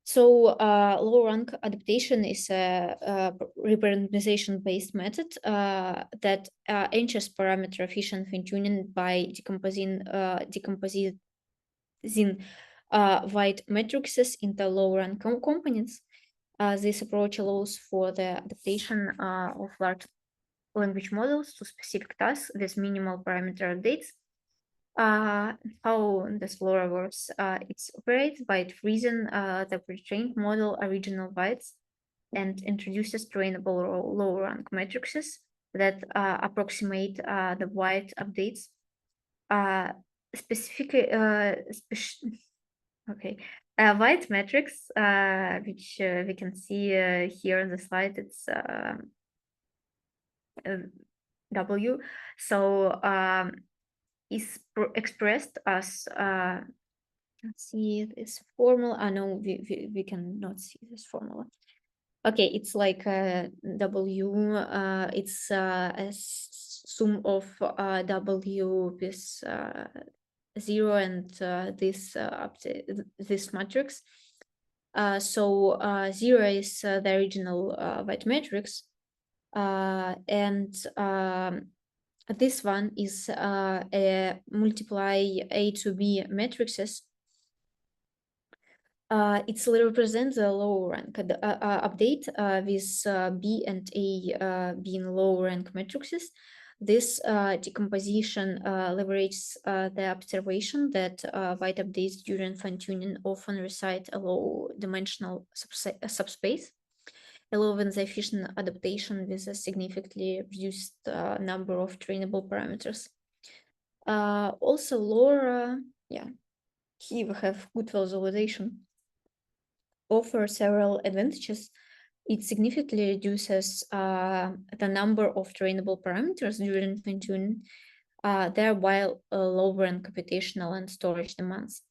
So low rank adaptation is a reparameterization-based method that ensures parameter efficient fine-tuning by decomposing white matrices into low rank components. This approach allows for the adaptation of large language models to specific tasks with minimal parameter updates. How this LoRa works? It operates by freezing the pre-trained model original bytes and introduces trainable low rank matrices that approximate the white updates. White matrix, which we can see here on the slide, it's W. So is expressed as let's see this formula. No, we cannot see this formula. Okay, it's like W. It's a sum of W with 0 and this up to this matrix. So 0 is the original white matrix, and this one is a multiply A to B matrices. It represents the low rank update with B and A being low rank matrices. This decomposition leverages the observation that white updates during fine-tuning often recite a low-dimensional subspace, allowing the efficient adaptation with a significantly reduced number of trainable parameters. Also, LoRa, here we have good visualization, offers several advantages. It significantly reduces the number of trainable parameters during fine-tuning, thereby lowering computational and storage demands.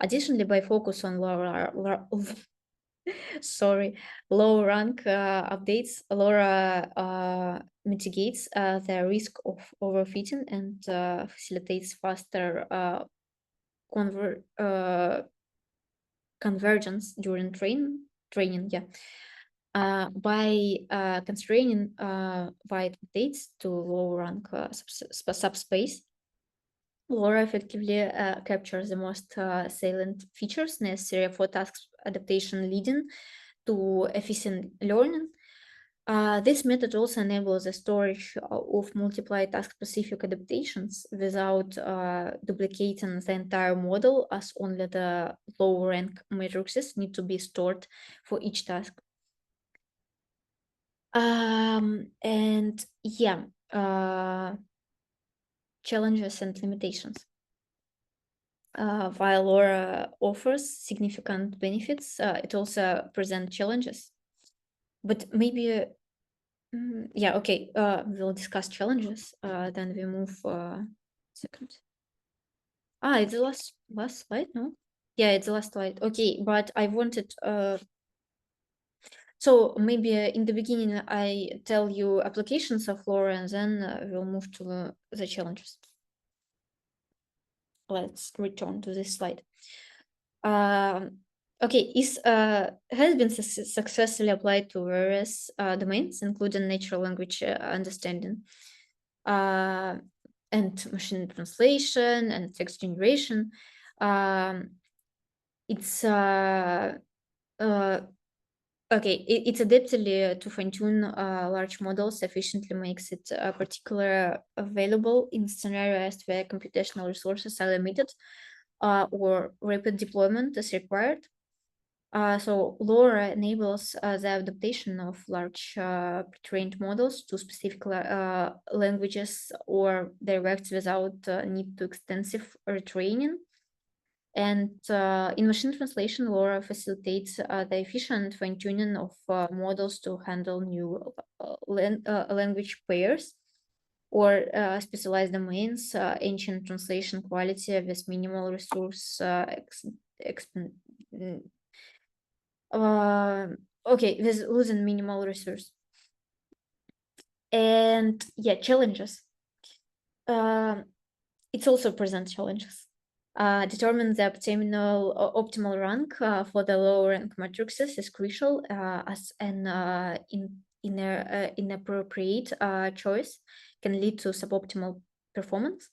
Additionally, by focus on Sorry, low rank updates. LoRa mitigates the risk of overfitting and facilitates faster convergence during training. Yeah, by constraining wide updates to low rank subspace, LoRa effectively captures the most salient features necessary for task adaptation, leading to efficient learning. This method also enables the storage of multiple task-specific adaptations without duplicating the entire model, as only the low-rank matrices need to be stored for each task. And yeah, challenges and limitations. While LoRa offers significant benefits, it also presents challenges. But maybe, yeah, okay, we'll discuss challenges, then we move, second. It's the last slide, no? Yeah, it's the last slide. Okay, but I wanted, so maybe in the beginning, I tell you applications of LoRa, and then we'll move to the challenges. Let's return to this slide. Okay, has been successfully applied to various domains, including natural language understanding, and machine translation and text generation. It's okay, it's adaptedly to fine-tune large models efficiently makes it particularly available in scenarios where computational resources are limited or rapid deployment is required. So LoRa enables the adaptation of large pre-trained models to specific languages or dialects without need to extensive retraining. And in machine translation, LoRa facilitates the efficient fine-tuning of models to handle new language pairs or specialized domains, ancient translation quality with minimal resource okay, with losing minimal resource. And yeah, challenges. It also presents challenges. Determine the optimal rank for the low rank matrices is crucial, as an inappropriate choice can lead to suboptimal performance.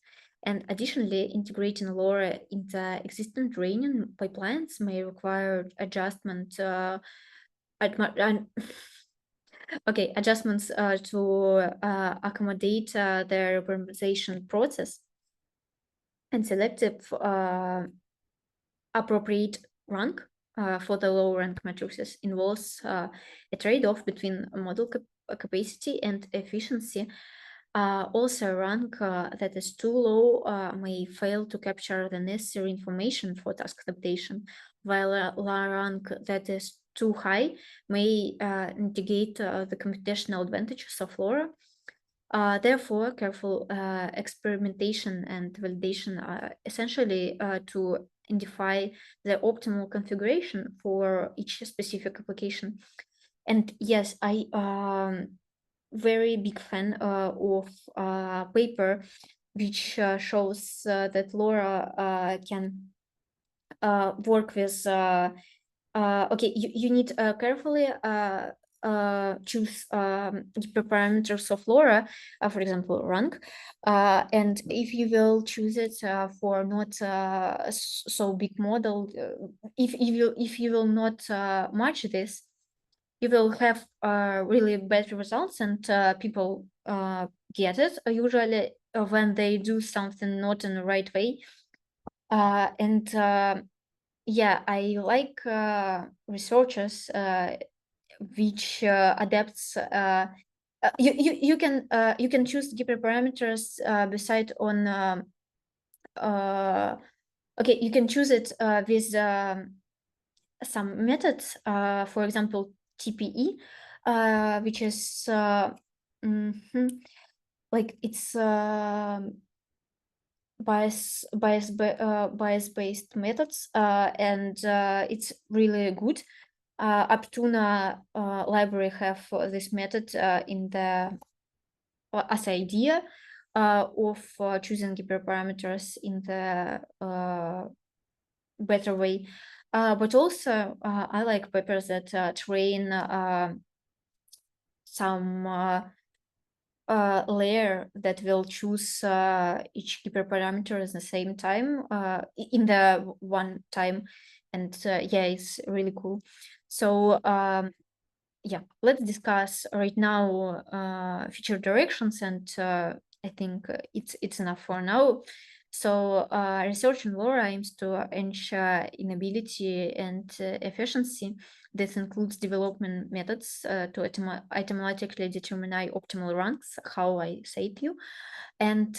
And additionally, integrating LoRa into existing training pipelines may require adjustment. Okay, adjustments to accommodate the representation process, and selective appropriate rank for the low rank matrices involves a trade-off between model capacity and efficiency. Also, rank that is too low may fail to capture the necessary information for task adaptation, while a rank that is too high may negate the computational advantages of LoRa. Therefore, careful experimentation and validation are essentially to identify the optimal configuration for each specific application. And yes, I very big fan of paper which shows that LoRa can work with okay, you need carefully choose parameters of LoRa, for example, rank, and if you will choose it for not so big model, if you will not match this, you will have really bad results, and people get it usually when they do something not in the right way, and yeah, I like researchers which adapts. You can choose different parameters beside on. Okay, you can choose it with some methods. For example, TPE, which is like it's bias-based methods, and it's really good. Aptuna library have this method in the as idea of choosing hyperparameters in the better way. But also I like papers that train some layer that will choose each hyperparameter at the same time in the one time, and yeah, it's really cool. So yeah, let's discuss right now future directions, and I think it's enough for now. So research in LoRa aims to ensure inability and efficiency. This includes development methods to automatically determine optimal ranks, how I say to you, and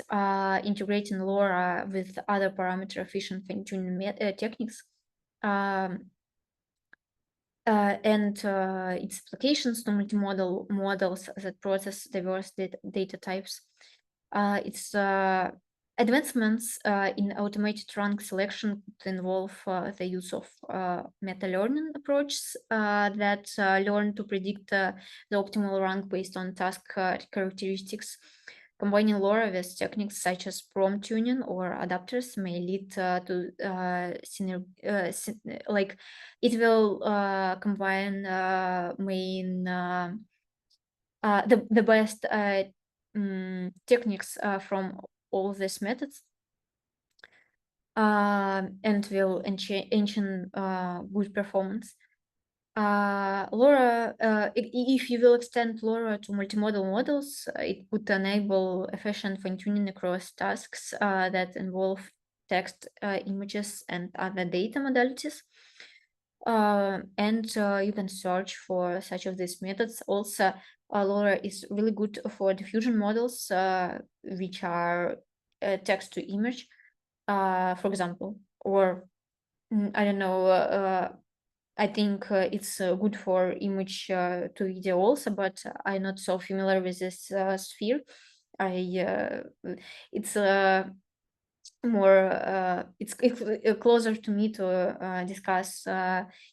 integrating LoRa with other parameter efficient fine-tuning techniques. And its applications to multimodal models that process diverse data types. Its advancements in automated rank selection could involve the use of meta-learning approaches that learn to predict the optimal rank based on task characteristics. Combining LoRa with techniques such as prompt tuning or adapters may lead to like it will combine main the best techniques from all these methods and will ensure good performance. LoRa, if you will extend LoRa to multimodal models, it would enable efficient fine-tuning across tasks that involve text, images, and other data modalities. And you can search for such of these methods. Also, LoRa is really good for diffusion models, which are text to image, for example, or I don't know. I think it's good for image to video also, but I'm not so familiar with this sphere. It's more it's closer to me to discuss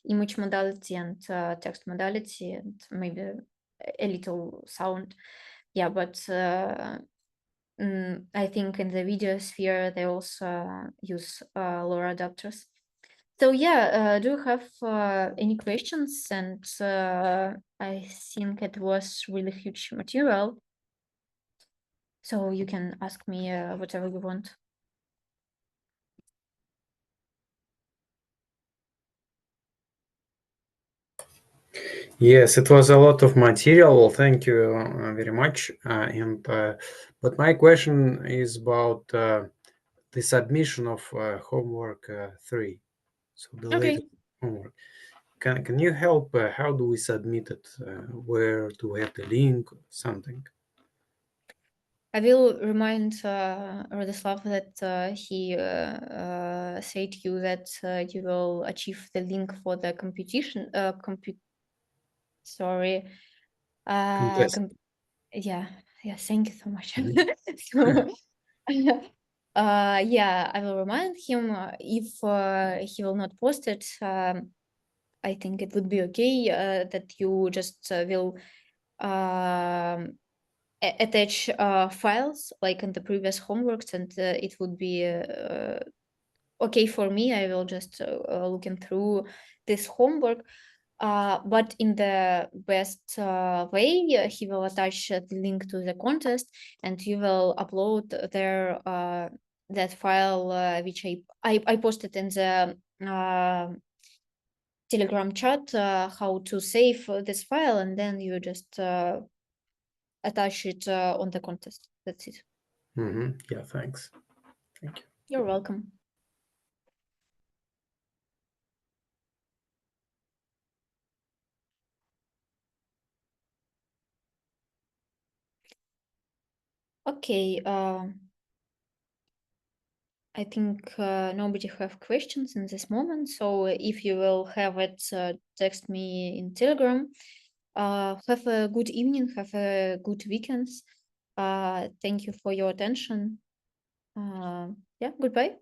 image modality and text modality, and maybe a little sound. Yeah, but I think in the video sphere they also use LoRa adapters. So yeah, do you have any questions? And I think it was really huge material, so you can ask me whatever you want. Yes, it was a lot of material. Well, thank you very much. But my question is about the submission of homework 3. So the Okay. latest homework. Can you help? How do we submit it? Where to add the link? Something. I will remind Radislav that he said to you that you will achieve the link for the competition. Sorry. Contest. Yeah. Thank you so much. Mhm. So, yeah, I will remind him if he will not post it. I think it would be okay that you just will attach files like in the previous homeworks, and it would be okay for me. I will just looking through this homework. But in the best way, he will attach the link to the contest, and you will upload there that file which I posted in the Telegram chat, how to save this file, and then you just attach it on the contest. That's it. Yeah, thanks. Thank you. You're welcome. Okay. I think nobody have questions in this moment. So if you will have it, text me in Telegram. Have a good evening. Have a good weekend. Thank you for your attention. Yeah, goodbye.